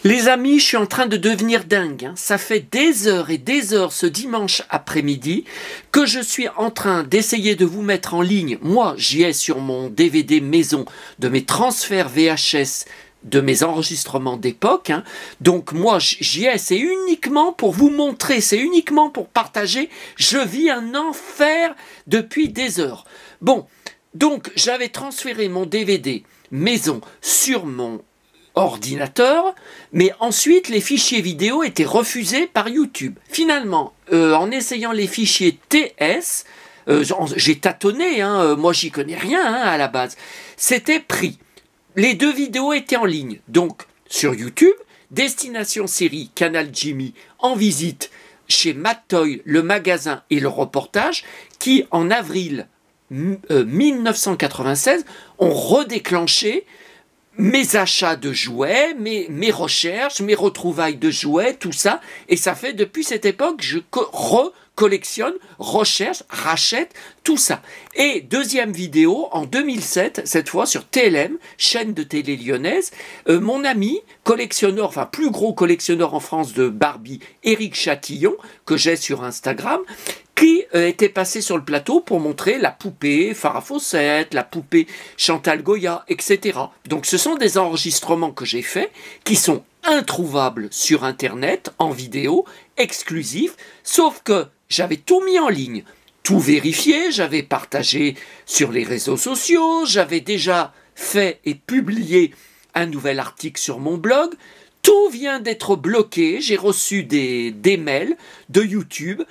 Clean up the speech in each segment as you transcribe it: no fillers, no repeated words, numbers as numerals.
Les amis, je suis en train de devenir dingue, hein. Ça fait des heures et des heures ce dimanche après-midi que je suis en train d'essayer de vous mettre en ligne. Moi, j'y ai sur mon DVD maison de mes transferts VHS, de mes enregistrements d'époque, hein. Donc moi, j'y ai, c'est uniquement pour vous montrer, c'est uniquement pour partager. Je vis un enfer depuis des heures. Bon, donc j'avais transféré mon DVD maison sur mon ordinateur, mais ensuite les fichiers vidéo étaient refusés par YouTube. Finalement, en essayant les fichiers TS, j'ai tâtonné, hein, moi j'y connais rien, hein, à la base, c'était pris. Les deux vidéos étaient en ligne, donc sur YouTube, Destination Série, Canal Jimmy, en visite chez Matoy, le magasin et le reportage, qui en avril 1996 ont redéclenché mes achats de jouets, mes recherches, mes retrouvailles de jouets, tout ça. Et ça fait depuis cette époque, je recollectionne, recherche, rachète, tout ça. Et deuxième vidéo, en 2007, cette fois sur TLM, chaîne de télé lyonnaise, mon ami, collectionneur, enfin plus gros collectionneur en France de Barbie, Éric Chatillon, que j'ai sur Instagram, qui était passé sur le plateau pour montrer la poupée Farah Fawcett, la poupée Chantal Goya, etc. Donc ce sont des enregistrements que j'ai faits qui sont introuvables sur Internet, en vidéo, exclusifs, sauf que j'avais tout mis en ligne, tout vérifié, j'avais partagé sur les réseaux sociaux, j'avais déjà fait et publié un nouvel article sur mon blog. Tout vient d'être bloqué, j'ai reçu des mails de YouTube,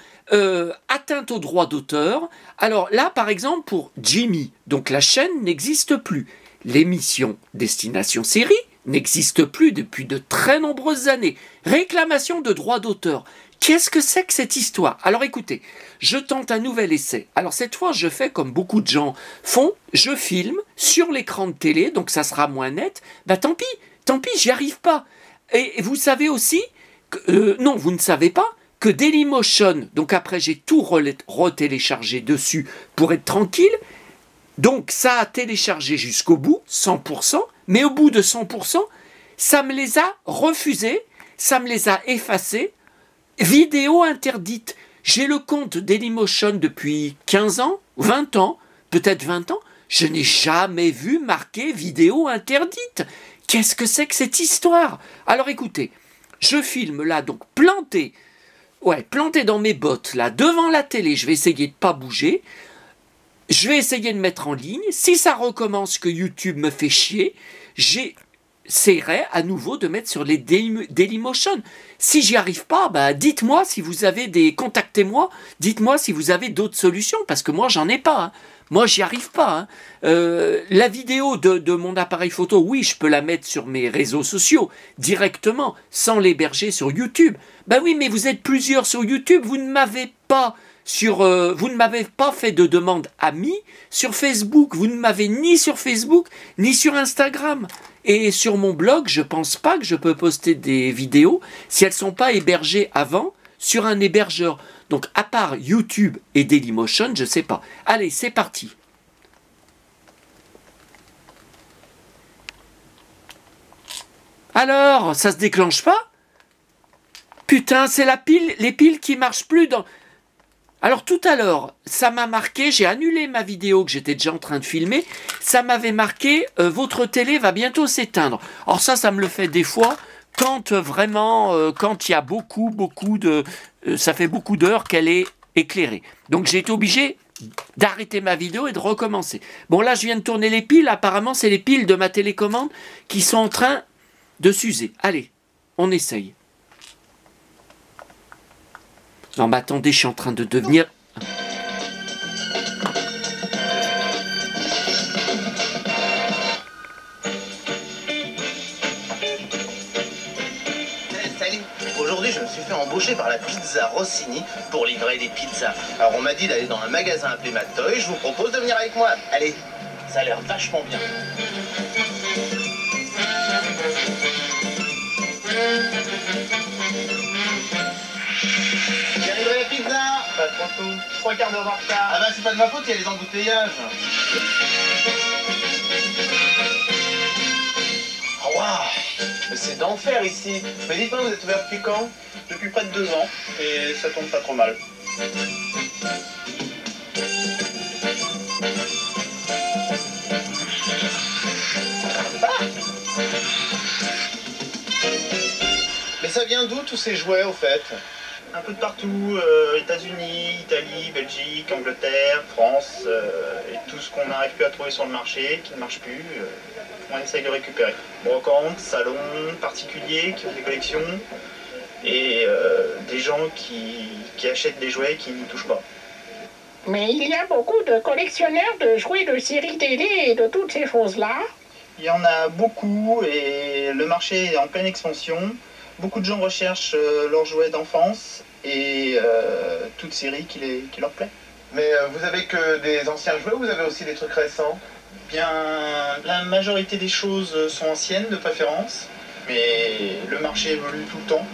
atteinte aux droits d'auteur. Alors là, par exemple, pour Jimmy, donc la chaîne n'existe plus. L'émission Destination Série n'existe plus depuis de très nombreuses années. Réclamation de droits d'auteur. Qu'est-ce que c'est que cette histoire? Alors écoutez, je tente un nouvel essai. Alors cette fois, je fais comme beaucoup de gens font, je filme sur l'écran de télé, donc ça sera moins net. Bah tant pis, j'y arrive pas. Et vous savez aussi, non, vous ne savez pas, que Dailymotion, donc après j'ai tout retéléchargé dessus pour être tranquille, donc ça a téléchargé jusqu'au bout, 100%, mais au bout de 100%, ça me les a refusés, ça me les a effacés, vidéo interdite. J'ai le compte Dailymotion depuis 15 ans, 20 ans, peut-être 20 ans, je n'ai jamais vu marqué vidéo interdite. Qu'est-ce que c'est que cette histoire? Alors écoutez, je filme là, donc planté dans mes bottes, là, devant la télé, je vais essayer de ne pas bouger, je vais essayer de mettre en ligne, si ça recommence que YouTube me fait chier, j'essaierai à nouveau de mettre sur les Dailymotion. Si j'y arrive pas, bah dites-moi si vous avez contactez-moi, dites-moi si vous avez d'autres solutions, parce que moi j'en ai pas, hein. Moi, j'y arrive pas, hein. La vidéo de mon appareil photo, oui, je peux la mettre sur mes réseaux sociaux directement, sans l'héberger sur YouTube. Ben oui, mais vous êtes plusieurs sur YouTube, vous ne m'avez pas fait de demande amis sur Facebook. Vous ne m'avez ni sur Facebook, ni sur Instagram. Et sur mon blog, je pense pas que je peux poster des vidéos si elles sont pas hébergées avant sur un hébergeur. Donc, à part YouTube et Dailymotion, je ne sais pas. Allez, c'est parti. Alors, ça se déclenche pas? Putain, c'est les piles qui marchent plus dans... Alors, tout à l'heure, ça m'a marqué, j'ai annulé ma vidéo que j'étais déjà en train de filmer, ça m'avait marqué « Votre télé va bientôt s'éteindre ». Alors ça me le fait des fois... Quand vraiment, quand il y a beaucoup de... ça fait beaucoup d'heures qu'elle est éclairée. Donc j'ai été obligé d'arrêter ma vidéo et de recommencer. Bon là, je viens de tourner les piles. Apparemment, c'est les piles de ma télécommande qui sont en train de s'user. Allez, on essaye. Non, mais attendez, je suis en train de devenir... Aujourd'hui, je me suis fait embaucher par la pizza Rossini pour livrer des pizzas. Alors, on m'a dit d'aller dans un magasin appelé Matoy. Je vous propose de venir avec moi. Allez, ça a l'air vachement bien. J'ai livré la pizza. Pas trop tôt. 3 quarts d'heure en retard. Ah bah, c'est pas de ma faute, il y a les embouteillages. Oh, waouh. Mais c'est d'enfer ici. Mais dites-moi, vous êtes ouvert depuis quand? Depuis près de 2 ans, et ça tourne pas trop mal. Mais ça vient d'où tous ces jouets au fait? Un peu de partout, États-Unis, Italie, Belgique, Angleterre, France, et tout ce qu'on n'arrive plus à trouver sur le marché, qui ne marche plus, on essaye de récupérer. Brocantes, salons, particuliers qui ont des collections, et des gens qui achètent des jouets qui ne touchent pas. Mais il y a beaucoup de collectionneurs de jouets de séries télé et de toutes ces choses-là. Il y en a beaucoup, et le marché est en pleine expansion. Beaucoup de gens recherchent leurs jouets d'enfance et toute série qui leur plaît. Mais vous avez que des anciens jouets ou vous avez aussi des trucs récents? Bien, la majorité des choses sont anciennes de préférence, mais le marché évolue tout le temps.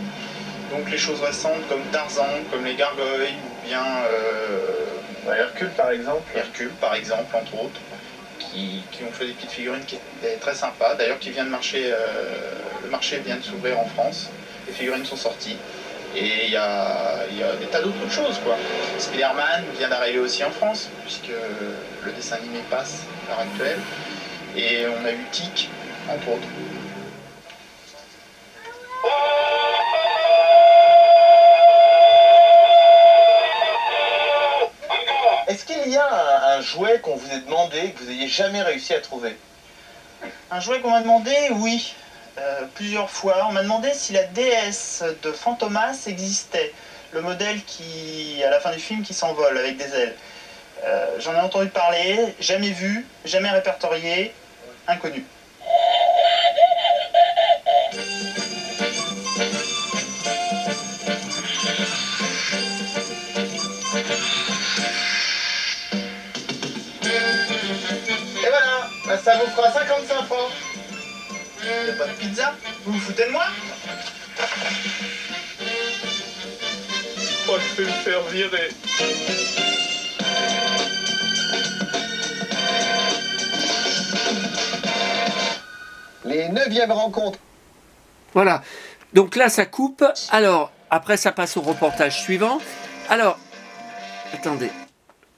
Donc les choses récentes comme Tarzan, comme les Gargoyles, ou bien Hercule par exemple. Hercule par exemple, entre autres, qui ont fait des petites figurines qui étaient très sympas. D'ailleurs, le marché vient de s'ouvrir en France, les figurines sont sorties. Et il y a des tas d'autres choses, quoi. Spider-Man vient d'arriver aussi en France, puisque le dessin animé passe à l'heure actuelle. Et on a eu Tic, entre autres. Est-ce qu'il y a un jouet qu'on vous ait demandé et que vous n'ayez jamais réussi à trouver? Un jouet qu'on m'a demandé, oui. Plusieurs fois. On m'a demandé si la déesse de Fantomas existait. Le modèle à la fin du film, qui s'envole avec des ailes. J'en ai entendu parler, jamais vu, jamais répertorié, inconnu. Et voilà, ça vous fera 55 francs. Y'a pas de pizza? Vous vous foutez de moi? Oh, je vais me faire virer. Les 9e rencontres. Voilà. Donc là, ça coupe. Alors, après, ça passe au reportage suivant. Alors, attendez.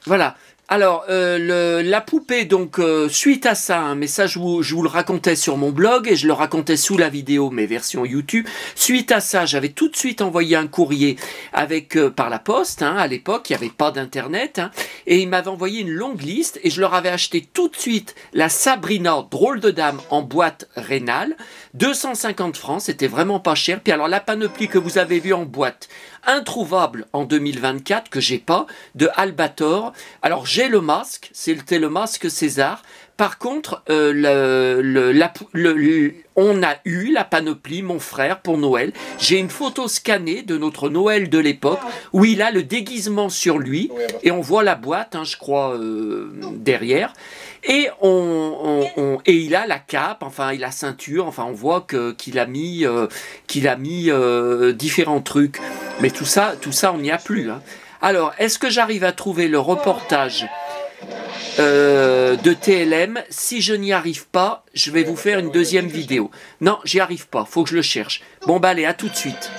Voilà. Alors, la poupée, donc, suite à ça, hein, mais ça, je vous le racontais sur mon blog et je le racontais sous la vidéo, mes versions YouTube. Suite à ça, j'avais tout de suite envoyé un courrier avec par la poste. Hein, à l'époque, il n'y avait pas d'internet. Hein, et ils m'avaient envoyé une longue liste et je leur avais acheté tout de suite la Sabrina, drôle de dame, en boîte rénale. 250 francs, c'était vraiment pas cher. Puis alors, la panoplie que vous avez vue en boîte, introuvable en 2024, que j'ai pas, de Albator. Alors, j'ai le masque, c'était le masque César. Par contre, on a eu la panoplie, mon frère, pour Noël. J'ai une photo scannée de notre Noël de l'époque, où il a le déguisement sur lui, et on voit la boîte, hein, je crois, derrière. Et, et il a la cape, enfin, il a la ceinture, enfin, on voit qu'il a mis différents trucs. Mais tout ça, on n'y a plus. Hein. Alors, est-ce que j'arrive à trouver le reportage de TLM? Si je n'y arrive pas, je vais vous faire une deuxième vidéo. Non, j'y arrive pas, faut que je le cherche. Bon, bah allez, à tout de suite.